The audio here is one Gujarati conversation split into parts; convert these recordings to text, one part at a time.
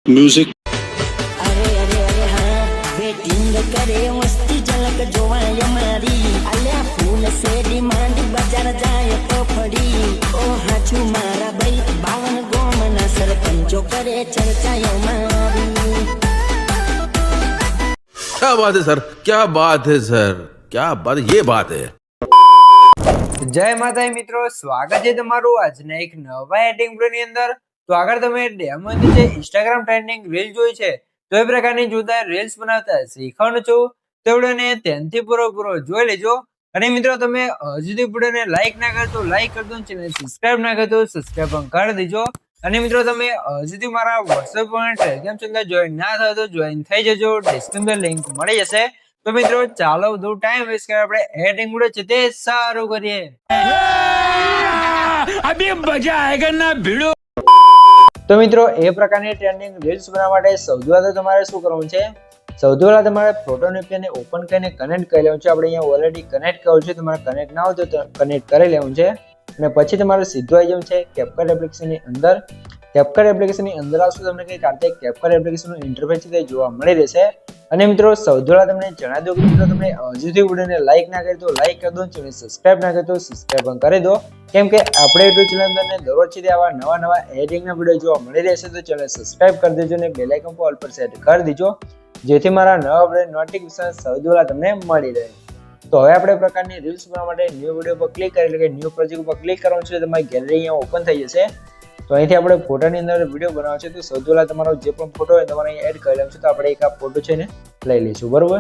म्यूजिक अरे अरे अरे हाँ वेटिंग करे मस्ती झलक जोवाय मारी अल्या फूल से डिमांड बजार जाए तो फड़ी ओ हाचू मारा भाई 52 गोमना सरपंचो करे चर्चा मारी। क्या बात है सर, क्या बात है सर, क्या बात, ये बात है। જય માતાજી મિત્રો, સ્વાગત છે તમારું આજના એક નવા એડિટિંગ વિડિયોની અંદર। તો આગળ તમે ડેમોની જે ઇન્સ્ટાગ્રામ ટ્રેન્ડિંગ રીલ જોઈ છે તો એ પ્રકારની જોતા રીલ્સ બનાવતા શીખવાનું છું તો વિડિયોને ધ્યાનથી પૂરો જોઈ લેજો। અને મિત્રો તમે હજુ સુધી વિડિયોને લાઈક ના કરો તો લાઈક કરી દો, ચેનલ સબસ્ક્રાઇબ ના કરો તો સબસ્ક્રાઇબ પણ કરી દેજો। અને મિત્રો તમે હજુ સુધી મારા WhatsApp અને Telegram ચેનલ જોઈન ના થયો તો જોઈન થઈ જજો, ડિસ્ક્રિપ્શન લિંક મળી જશે। તો મિત્રો ચાલો વધુ ટાઈમ વેસ્ટ કરે આપણે એડિટિંગ વિડિયો છે તે સારું કરીએ। अभी मजा आएगा ना भिड़ो। તો મિત્રો એ પ્રકારની ટ્રેન્ડિંગ રીલ્સ બનાવવા માટે સૌથી પહેલા તમારે શું કરવાનું છે, સૌથી પહેલા તમારે ફોટોને પેને ઓપન કરીને કનેક્ટ કરી લેવાનું છે। આપણે અહીંયા ઓલરેડી કનેક્ટ કર્યું છે, તમારે કનેક્ટ ના હોય તો કનેક્ટ કરી લેવાનું છે। અને પછી તમારે સીધું આવી જવું છે કેપકટ એપ્લિકેશનની અંદર। કેપકટ એપ્લિકેશનની અંદર આવશો તમને કંઈક આ કેપકટ એપ્લિકેશનનું ઇન્ટરફેસ છે તે જોવા મળી રહેશે। અને મિત્રો સૌથી પહેલા તમને જણાવી દઉં કે મિત્રો તમે હજુ સુધી વિડીયોને લાઈક ના કરી તો લાઈક કરી દો, ચેનલ સબસ્ક્રાઇબ ના કરી તો સબસ્ક્રાઇબ પણ કરી દો, કેમ કે આપણે યુટ્યુબ ચેનલ અંદર દરરોજ છે આવા નવા એડિટિંગના વિડીયો જોવા મળી રહેશે। તો ચેનલ સબસ્ક્રાઇબ કરી દેજો અને બેલ આઇકન પર ઓલ પર સેટ કરી દેજો, જેથી મારા નવા વિડીયો નોટિફિકેશન સૌથી પહેલા તમને મળી રહે। તો હવે આપણે પ્રકારની રીલ્સ બનાવવા માટે ન્યૂ વિડીયો પર ક્લિક કરી એટલે કે ન્યૂ પ્રોજેક્ટ પર ક્લિક કરવાનું છે। તમારી ગેલેરી અહીંયા ઓપન થઈ જશે। તો અહીંથી આપણે ફોટોની અંદર વિડીયો બનાવવાનો છે, તો સૌથી પહેલા તમારો જે પણ ફોટો હોય તમારે અહીં એડ કરી લેવાનો છે। તો આપણે એક આ ફોટો છે ને લઈ લઈશું, બરોબર।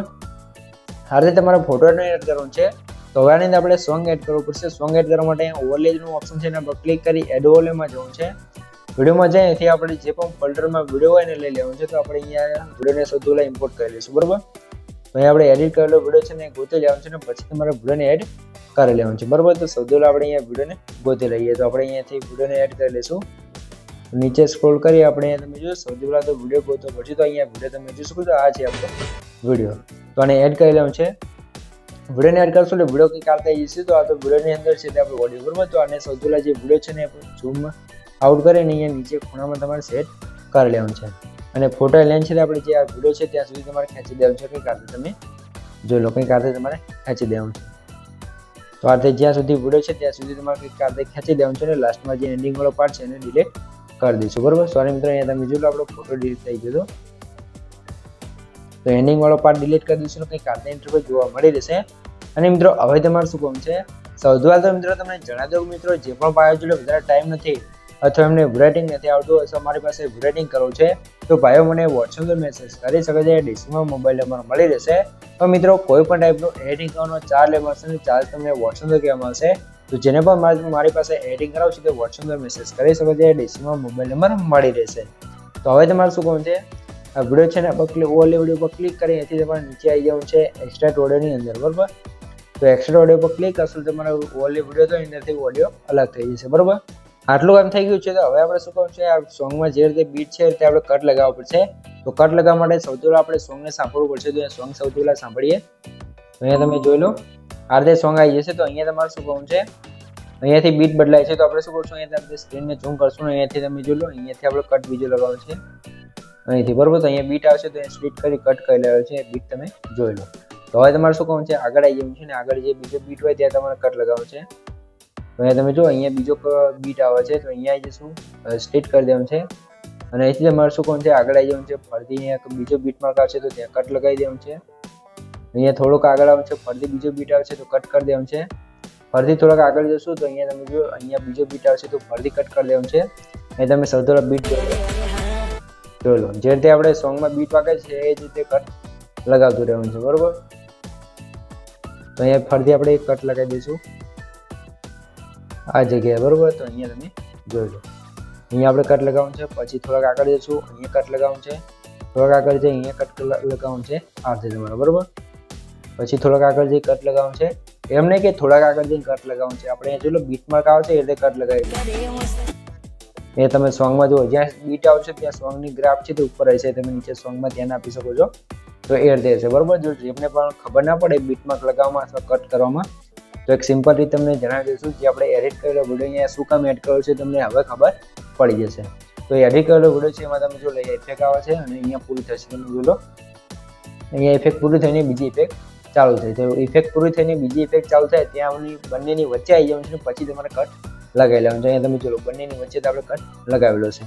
આ રીતે તમારો ફોટોને એડ કરવાનો છે। તો હવે આની અંદર આપણે સોંગ એડ કરવું પડશે। સોંગ એડ કરવા માટે અહીંયા ઓવરલેનું ઓપ્શન છે, એના પર ક્લિક કરી એડ ઓવરલેમાં જવું છે। વિડીયોમાં જાય અહીંથી આપણે જે પણ ફોલ્ડરમાં વિડીયો હોય એને લઈ લેવાનું છે। તો આપણે અહીંયા વિડીયોને સૌથી પહેલા ઇમ્પોર્ટ કરી લઈશું, બરોબર। તો અહીંયા આપણે એડિટ કરેલો વિડીયો છે ને ગોતી લેવાનું છે ને પછી તમારે વિડીયોને એડ કરી લેવાનું છે, બરોબર। તો સૌથી પહેલા આપણે અહીંયા વિડીયોને ગોતી લઈએ। તો આપણે અહીંયાથી વિડીયોને એડ કરી લઈશું। નીચે સ્ક્રોલ કરી આપણે અહીંયા તમે જોશો સૌથી પહેલા તો વિડીયો ગોતો પછી તો અહીંયા વિડીયો તમે જોઈ શકો છો, આ છે આપણો વિડીયો। તો આને એડ કરી લેવાનું છે। વિડીયોને એડ કરશો એટલે વિડીયો કંઈક આવતા જશે। તો આ તો વિડીયોની અંદર છે તે આપણો ઓડિયો, બરોબર। તો આને સૌથી પહેલા જે વિડીયો છે ને આપણે ઝૂમ આઉટ કરીને અહીંયા નીચે ખૂણામાં તમારે સેટ કરી લેવાનું છે। અને ફોટો લેન્સ છે આપણે જે આ વિડીયો છે ત્યાં સુધી તમારે ખેંચી દેવાનું છે, કંઈક આતે તમે જોઈ લો, કંઈક આતે તમારે ખેંચી દેવાનું છે। તો આતે જ્યાં સુધી વિડીયો છે ત્યાં સુધી તમારે કંઈક આતે ખેંચી દેવાનું છે અને લાસ્ટમાં જે એન્ડિંગ વાળો પાર્ટ છે એને ડિલીટ કરી દઈશું, બરોબર। સોરી મિત્રો, અહીંયા તમે જોઈ લો આપણો ફોટો ડિલીટ થઈ ગયો। તો એન્ડિંગ વાળો પાર્ટ ડિલીટ કરી દઈશું, કંઈક આતે ઇન્ટરફેસ જોવા મળી રહેશે। અને મિત્રો હવે તમારે શું કરવું છે, સૌથી પહેલા તો મિત્રો તમને જણાવી દઉં મિત્રો જે પણ ભાઈઓ જોડે વધારે ટાઈમ નથી અથવા એમને રાઇટિંગ નથી આવતું અથવા મારી પાસે રાઇટિંગ કરવું છે તો ભાઈઓ મને WhatsApp પર મેસેજ કરી શકે છે, ડિસ્ક્રિપ્શનમાં મોબાઈલ નંબર મળી રહેશે। તો મિત્રો કોઈ પણ ટાઈપનું એડિટિંગ કરવાનો ચાર્જ લેવામાં આવશે, ચાર્જ તમને WhatsApp પર કહેવામાં આવશે। તો જેને પણ મારી પાસે એડિટિંગ કરાવશે તો WhatsApp પર મેસેજ કરી શકે છે, ડિસ્ક્રિપ્શનમાં મોબાઈલ નંબર મળી રહેશે। તો હવે તમારે શું કરવું છે, આ વિડીયો છે ને આપણે ઓવરલે વિડીયો પર ક્લિક કરી અહીંથી તમારે નીચે આવી જવું છે એક્સ્ટ્રા ઓડિયોની અંદર, બરોબર। તો એક્સ્ટ્રા ઓડિયો પર ક્લિક કરશો તો તમારો ઓવરલે વિડીયો તો એનાથી ઓડિયો અલગ થઈ જશે, બરોબર। આટલું કામ થઈ ગયું છે। તો હવે આપણે શું કરવું છે, આ સોંગમાં જે રીતે બીટ છે તે આપણે કટ લગાવવા પડશે। તો કટ લગાવવા માટે સૌથી પહેલા આપણે સોંગને સાંભળવું પડશે। તો એ સોંગ સૌથી પહેલા સાંભળીએ। તો અહીંયા તમે જોઈ લો આ રીતે સોંગ આવી જશે। તો અહીંયા તમારે શું કરવું છે, અહીંયાથી બીટ બદલાય છે તો આપણે શું કરશું, અહીંયા તમે સ્ક્રીનને ઝૂમ કરશું, અહીંયાથી તમે જોઈ લો અહીંયાથી આપણે કટ બીજો લગાવવાનો છે અહીંથી, બરોબર। તો અહીંયા બીટ આવશે તો અહીંયા સ્પ્લિટ કરી કટ કરી લેવાનું છે, બીટ તમે જોઈ લો। તો હવે તમારે શું કરવું છે, આગળ આવી જવું છે ને આગળ જે બીજો બીટ હોય ત્યાં તમારે કટ લગાવવાનું છે। તો અહીંયા તમે જો અહીંયા બીજો બીટ આવે છે તો અહીંયા આવી જશું, સ્પ્લિટ કરી દેવાનું છે। અને અહીંથી તમારે શું કરવું છે, આગળ આવી જવું છે, ફરીથી અહીંયા બીજો બીટ માર્ક આવશે તો ત્યાં કટ લગાવી દેવાનું છે। અહીંયા થોડુંક આગળ આવે છે ફરીથી બીજો બીટ આવશે તો કટ કરી દેવાનું છે। ફરીથી થોડાક આગળ જશું તો અહીંયા તમે જો અહીંયા બીજો બીટ આવશે તો ફરીથી કટ કરી દેવાનું છે। અહીં તમે સૌથી પહેલા બીટ જોઈ લો, જે રીતે આપણે સોંગમાં બીટ વાગે છે એ જ રીતે કટ લગાવતું રહેવાનું છે, બરોબર। તો અહીંયા ફરીથી આપણે કટ લગાવી દઈશું આ જગ્યાએ, બરોબર। તો અહીંયા તમે જોઈ લો અહીંયા આપણે કટ લગાવવાનું છે, પછી થોડાક આગળ જશું અહીંયા કટ લગાવવાનું છે, થોડાક આગળ જઈ અહીંયા કટ લગાવવાનું છે આ રીતે તમારે, બરોબર। પછી થોડાક આગળ જઈ કટ લગાવવાનું છે, એમ નહીં કે થોડાક આગળ જઈને કટ લગાવવાનું છે, આપણે અહીંયા જોઈ લો બીટ માર્ક આવશે એ રીતે કટ લગાવી દો। એ તમે સોંગમાં જુઓ જ્યાં બીટ આવશે ત્યાં સોંગની ગ્રાફ છે તે ઉપર હશે, તમે નીચે સોંગમાં ધ્યાન આપી શકો છો તો એ રીતે હશે, બરોબર। જો જેમને પણ ખબર ના પડે બીટ માર્ક લગાવવામાં અથવા કટ કરવામાં તો એક સિમ્પલ રીત તમને જણાવી દઈશું, જે આપણે એડિટ કરેલો વિડીયો અહીંયા શું કામ એડ કર્યો છે તમને હવે ખબર પડી જશે। તો એડિટ કરેલો વિડીયો છે એમાં તમે જો લઈ ઇફેક્ટ આવે છે અને અહીંયા પૂરું થશે. તમે જો લો અહીંયા ઇફેક્ટ પૂરી થઈને બીજી ઇફેક્ટ ચાલુ થાય. તો ઇફેક્ટ પૂરી થઈને બીજી ઇફેક્ટ ચાલુ થાય ત્યાં બંનેની વચ્ચે આવી જવાનું છે, પછી તમારે કટ લગાવી લેવાનું છે. અહીંયા તમે જો બંનેની વચ્ચે તો આપણે કટ લગાવેલો છે.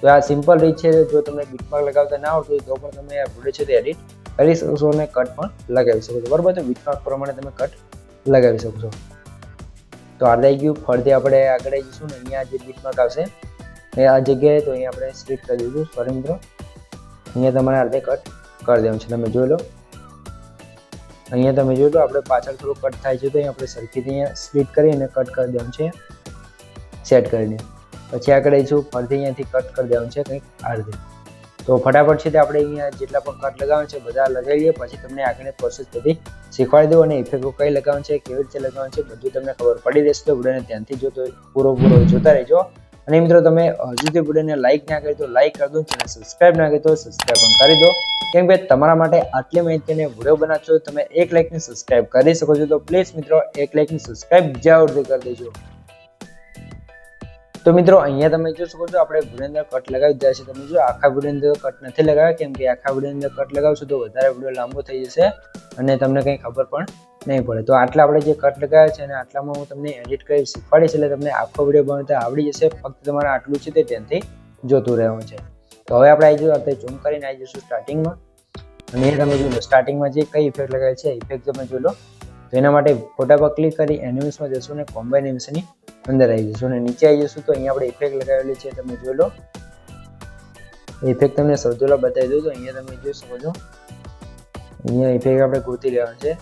તો આ સિમ્પલ રીત છે. જો તમને બીટમાર્ક લગાવતા ના આવતું હોય તો પણ તમે આ વિડીયો છે તે એડિટ કરી શકો છો અને કટ પણ લગાવી શકો છો. બરાબર, તો બીટમાર્ક પ્રમાણે તમે કટ લગાવી શકો છો. તો આ થઈ ગયું. ફરીથી આપણે આગળ જઈશું ને અહીંયા જે બીટમાર્ક આવશે એ આ જગ્યાએ, તો અહીંયા આપણે સ્પ્લિટ કરી દઈશું. સોરી મિત્રો, અહીંયા તમારે અડધે કટ કરી દેવાનું છે. તમે જોઈ લો, અહીંયા તમે જોઈ લો આપણે પાછળ થોડું કટ થાય છે, તો અહીંયા આપણે સરખીથી અહીંયા સ્પ્લિટ કરીને કટ કરી દેવાનું છે સેટ કરીને. પછી આગળ જઈશું, ફરીથી અહીંયાથી કટ કરી દેવાનું છે કંઈક આ રીતે. તો ફટાફટ છે તે આપણે અહીંયા જેટલા પણ કટ લગાવવાનું છે બધા લગાવી લઈએ. પછી તમને આગળની પ્રોસેસ બધી શીખવાડી દઉં અને ઇફેક્ટો કઈ લગાવવાનું છે, કેવી રીતે લગાવવાનું છે, બધું તમને ખબર પડી રહેશે. તો વિડીયોને ધ્યાનથી જો, તો પૂરો જોતા રહેજો. અને મિત્રો તમે હજુ તે વિડીયોને લાઇક ના કરી તો લાઇક કરી દો, ચેનલ સબસ્ક્રાઇબ ના કરી તો સબસ્ક્રાઇબ પણ કરી દો. કેમ કે તમારા માટે આટલી માહિતીને વિડીયો બનાવશો, તમે 1 લાઇકની સબસ્ક્રાઇબ કરી શકો છો. તો પ્લીઝ મિત્રો 1 લાઇકની સબસ્ક્રાઇબ જરૂરથી કરી દેજો. તો મિત્રો અહીંયા તમે જોઈ શકો છો આપણે વિડીયો અંદર કટ લગાવી દીધા છે. તમે જો આખા વિડીયો અંદર કટ નથી લગાવ્યા, કેમ કે આખા વિડીયો અંદર કટ લગાવશો તો વધારે વિડીયો લાંબો થઈ જશે અને તમને કંઈ ખબર પણ નહીં પડે. તો આટલા આપણે જે કટ લગાવ્યા છે અને આટલામાં હું તમને એડિટ કરી શીખવાડીશ, એટલે તમને આખો વિડીયો બનાવતા આવડી જશે. ફક્ત તમારે આટલું છે તે ધ્યાનથી જોતું રહેવું છે. તો હવે આપણે આવી જઈએ, આપણે ઝૂમ કરીને આવી જઈશું સ્ટાર્ટિંગમાં. અને એ તમે જોઈ લો સ્ટાર્ટિંગમાં જે કઈ ઇફેક્ટ લગાવી છે ઇફેક્ટ તમે જોઈ લો. તો એના માટે ફોટા પર ક્લિક કરી એનિમેશનમાં જશું ને કોમ્બાઇન એનિમેશનની અંદર આવી જશું અને નીચે આવી જશું. તો અહીંયા આપણે ઇફેક્ટ લગાવેલી છે, તમે જોઈ લો. ઇફેક્ટ તમને સૌથી પહેલા બતાવી દઉં. તો અહીંયા તમે જોઈ શકો છો, અહીંયા ઇફેક્ટ આપણે ગોતી લેવાનું છે.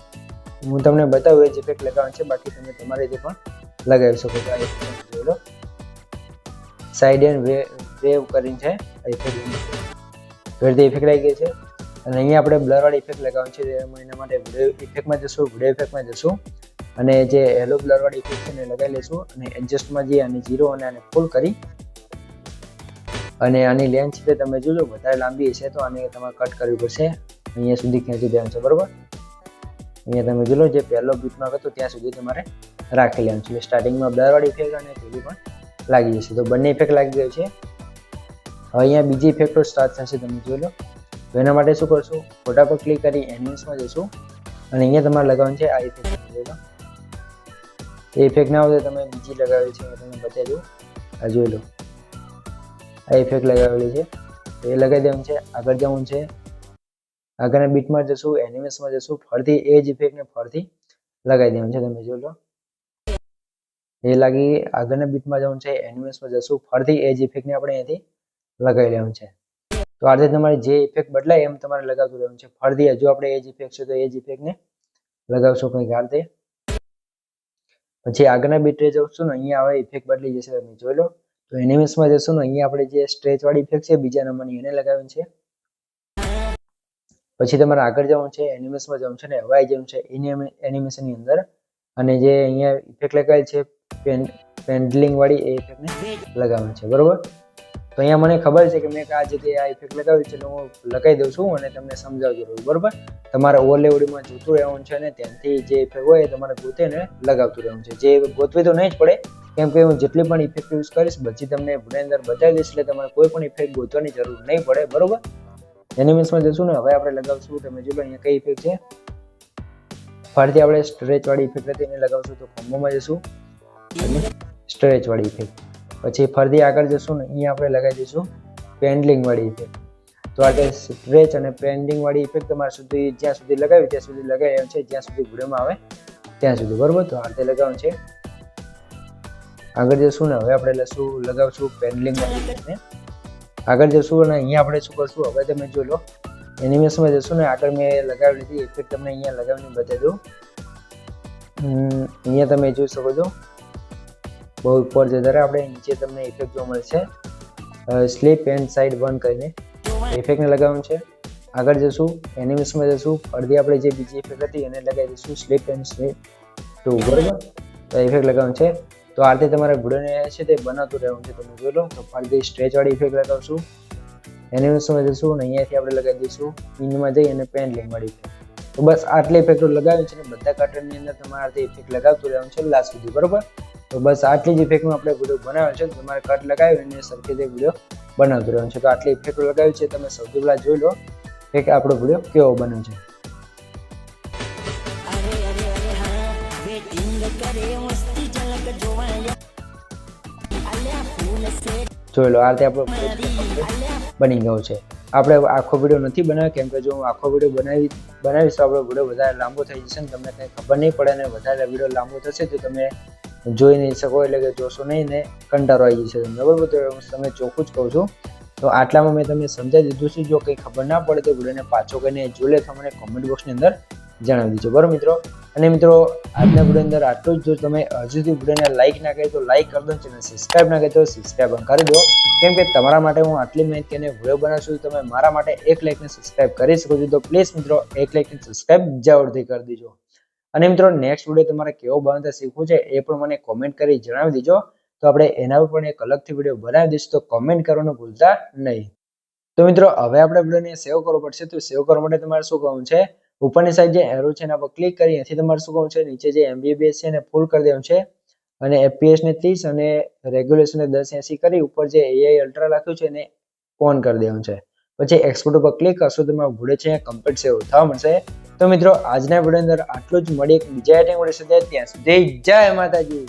હું તમને બતાવું એ જ ઇફેક્ટ લગાવવાનું છે, બાકી તમે તમારી રીતે પણ લગાવી શકો છો. આ ઇફેક્ટ જોઈ લો, સાઇડ એન્ડ વેવ કરીને છે આ ઇફેક્ટ લાગી ગઈ છે. અને અહીંયા આપણે બ્લર વાળી ઇફેક્ટ લગાવવાની છે. એના માટે વિડીયો ઇફેક્ટમાં જશું, વિડીયો ઇફેક્ટમાં જશું અને જે હેલો બ્લર વાળી ઇફેક્ટ છે એને લગાવી લઈશું અને એડજસ્ટમાં જઈ અને 0 અને આને ફૂલ કરી અને આની લેન્થ છે તમે જોજો વધારે લાંબી હશે તો આને તમારે કટ કરવી પડશે. અહીંયા સુધી ખેંચી દેવાનું છે. બરોબર, અહીંયા તમે જોઈ લો જે પહેલો બીટમાર્ક હતો ત્યાં સુધી તમારે રાખી લેવાનું છે. સ્ટાર્ટિંગમાં બ્લર વાળી ઇફેક્ટ અને પેલી પણ લાગી જશે. તો બંને ઇફેક્ટ લાગી ગઈ છે. હવે અહીંયા બીજી ઇફેક્ટો સ્ટાર્ટ થશે, તમે જોઈ લો. તો એના માટે શું કરશું, ફોટા પર ક્લિક કરી એનિમેશનમાં જશું અને અહીંયા તમારે લગાવવાનું છે આ ઇફેક્ટ. જોઈ લો, એ ઇફેક્ટ ના હોય તો તમે બીજી લગાવેલી છે, તમે બતાવી દઉં. આ જોઈ લો, આ ઇફેક્ટ લગાવેલી છે તો એ લગાવી દેવાનું છે. આગળ જવું છે, આગળના બીટમાં જશું, એનિમેશનમાં જશું, ફરતી એ જ ઇફેક્ટને ફરતી લગાવી દેવાનું છે. તમે જોઈ લો, એ લાગી. આગળના બીટમાં જવું છે, એનિમેશનમાં જશું, ફરતી એ જ ઇફેક્ટને આપણે અહીંયાથી લગાવી લેવાનું છે. તો આ રીતે તમારી જે ઇફેક્ટ બદલાય એમ તમારે લગાવતું રહેવાનું છે. ફરતી હજુ આપણે એ જ ઇફેક્ટ છે તો એ જ ઇફેક્ટને લગાવશો કંઈક આ રીતે. પછી આગળના બીટે જશું ને અહીંયા હવે ઇફેક્ટ બદલી જશે, તમે જોઈ લો. તો એનિમેશનમાં જશું ને અહીંયા આપણે જે સ્ટ્રેચ વાળી ઇફેક્ટ છે બીજા નંબરની એને લગાવવાની છે. પછી તમારે આગળ જવાનું છે, એનિમેશનમાં જવાનું છે ને હવે આવી જવાનું છે એનિમેશનની અંદર અને જે અહીંયા ઇફેક્ટ લગાવેલ છે પેન્ડલિંગ વાળી એ ઇફેક્ટને લગાવવાની છે. બરોબર, તો અહીંયા મને ખબર છે કે મેં આ જગ્યાએ આ ઇફેક્ટ લગાવી છે, હું લગાવી દઉં છું અને તમને સમજાવજો. બરોબર, તમારે ઓવરલેવડીમાં જોતું રહેવાનું છે અને ત્યાંથી જે ઇફેક્ટ હોય એ તમારે ગોતીને લગાવતું રહેવાનું છે. જે ગોતવી તો નહીં જ પડે, કેમ કે હું જેટલી પણ ઇફેક્ટ યુઝ કરીશ બધી તમને વિડીયો અંદર બતાવી દઈશ, એટલે તમારે કોઈ પણ ઇફેક્ટ ગોતવાની જરૂર નહીં પડે. બરોબર, એનિમેશનમાં જશું ને હવે આપણે લગાવશું. તમે જોઈ લો અહીંયા કઈ ઇફેક્ટ છે, ફરીથી આપણે સ્ટ્રેચ વાળી ઇફેક્ટ હતી એને લગાવશું. તો કોમ્બોમાં જશું અને સ્ટ્રેચ વાળી ઇફેક્ટ, પછી ફરીથી આગળ જશું ને અહીંયા આપણે લગાવી દઈશું પેન્ડલિંગ વાળી ઇફેક્ટ. તો આ સ્ટ્રેચ અને પેન્ડિંગ વાળી ઇફેક્ટ તમારે સુધી જ્યાં સુધી લગાવી ત્યાં સુધી લગાવી છે, જ્યાં સુધી વિડીયોમાં આવે ત્યાં સુધી. બરોબર, તો આ રીતે લગાવવાનું છે. આગળ જશું ને હવે આપણે લગાવશું પેન્ડલિંગ વાળી ઇફેક્ટને. આગળ જશું અને અહીંયા આપણે શું કરશું, હવે તમે જોઈ લો એનિમેશનમાં જશું ને આગળ મેં લગાવી લીધી ઇફેક્ટ તમને અહીંયા લગાવીને બતાવી દઉં. અહીંયા તમે જોઈ શકો છો બહુ ઉપર છે ત્યારે આપણે નીચે તમને ઇફેક્ટ જોવા મળશે સ્લીપ એન્ડ સાઇડ 1 કરીને ઇફેક્ટને લગાવવાનું છે. આગળ જશું એનિમેશનમાં જશું, ફરીથી આપણે જે બીજી ઇફેક્ટ હતી એને લગાવી દઈશું સ્લીપ એન્ડ સ્લીપ 2. બરોબર, તો ઇફેક્ટ લગાવવાનું છે. તો આ રીતે તમારે વિડીયોને છે તે બનાવતું રહેવાનું છે. તમે જોઈ લો, તો ફરીથી સ્ટ્રેચ વાળી ઇફેક્ટ લગાવશું, એનિમેશનમાં જશું અને અહીંયાથી આપણે લગાવી દઈશું પિનમાં જઈ અને પેન્ડલિંગ વાળી ઇફેક્ટ. તો બસ આટલી ઇફેક્ટો લગાવી છે ને બધા કાર્ટૂનની અંદર તમારે આ રીતે ઇફેક્ટ લગાવતું રહેવાનું છે લાસ્ટ સુધી. બરોબર, તો બસ આટલી જ ઇફેક્ટમાં આપણે વિડીયો બનાવ્યો છે. તમારે કટ લગાવી અને સરખી રીતે વિડીયો બનાવતું રહેવાનું છે. તો આટલી ઇફેક્ટ લગાવી છે, તમે સૌથી પહેલા જોઈ લો કે આપણો વિડીયો કેવો બન્યો છે. અરે અરે અરે હા વેટિંગ કરે મસ્તી ઝલક જોવાય અલ્યા ફૂલ સે જોઈ લો આ રીતે આપણો બની ગયો છે. આપણે આખો વિડીયો નથી બનાવ્યો કેમ કે જો હું આખો વિડીયો બનાવીશ તો આપણો વિડીયો વધારે લાંબો થઈ જશે ને તમને કંઈ ખબર નહીં પડે અને વધારે વિડીયો લાંબો થશે તો તમે જોઈ નહીં શકો, એટલે કે જોશો નહીં ને કંટાળો આવી જશે તમને. બરાબર, તો હું તમને ચોખ્ખું જ કહું છું. તો આટલામાં મેં તમને સમજાવી દીધું છે. જો કંઈ ખબર ના પડે તો વિડીયોને પાછો કરીને જોઈ લે તો મને કોમેન્ટ બોક્સની અંદર જણાવી દીજો. બરાબર મિત્રો, અને મિત્રો આજના વિડીયો અંદર આટલું જ. જો તમે હજુ સુધી વિડીયોને લાઇક ના કરી તો લાઇક કરી દો, ચેનલ સબસ્ક્રાઇબ ના કરી તો સબસ્ક્રાઇબ પણ કરી દો, કેમ કે તમારા માટે હું આટલી મહેનત કરીને વિડીયો બનાવું છું. તમે મારા માટે 1 લાઇકને સબસ્ક્રાઇબ કરી શકો છો. તો પ્લીઝ મિત્રો 1 લાઇકને સબસ્ક્રાઇબ જરૂરથી કરી દેજો. અને મિત્રો નેક્સ્ટ વિડીયો તમારે કેવો બનાવતા શીખવું છે એ પણ મને કોમેન્ટ કરી જણાવી દેજો. તો આપણે એના ઉપર પણ એક અલગથી વિડીયો બનાવી દઈશું. તો કોમેન્ટ કરવાનું ભૂલતા નહીં. તો મિત્રો હવે આપણે વિડીયોને સેવ કરવો પડશે. તો સેવ કરવા માટે તમારે શું કરવાનું છે, ઉપરની સાઈડ જે એરો છે એના પર ક્લિક કરી એથી તમારે શું કરવાનું છે, નીચે જે MBBS છે એને ફૂલ કરી દેવાનું છે અને FPS ને 30 અને રેગ્યુલેશન ને 1080 કરી ઉપર જે AI અલ્ટ્રા લખ્યું છે એને ઓન કરી દેવાનું છે. પછી એક્સપોર્ટ ઉપર ક્લિક કરશો તો તમારો વિડીયો છે કમ્પ્લીટ સેવ થવા મળશે. તો મિત્રો આજના વિડીયો અંદર આટલું જ. મળી એક બીજા આઈટમ વિડીયો સાથે, ત્યાં સુધી જય માતાજી.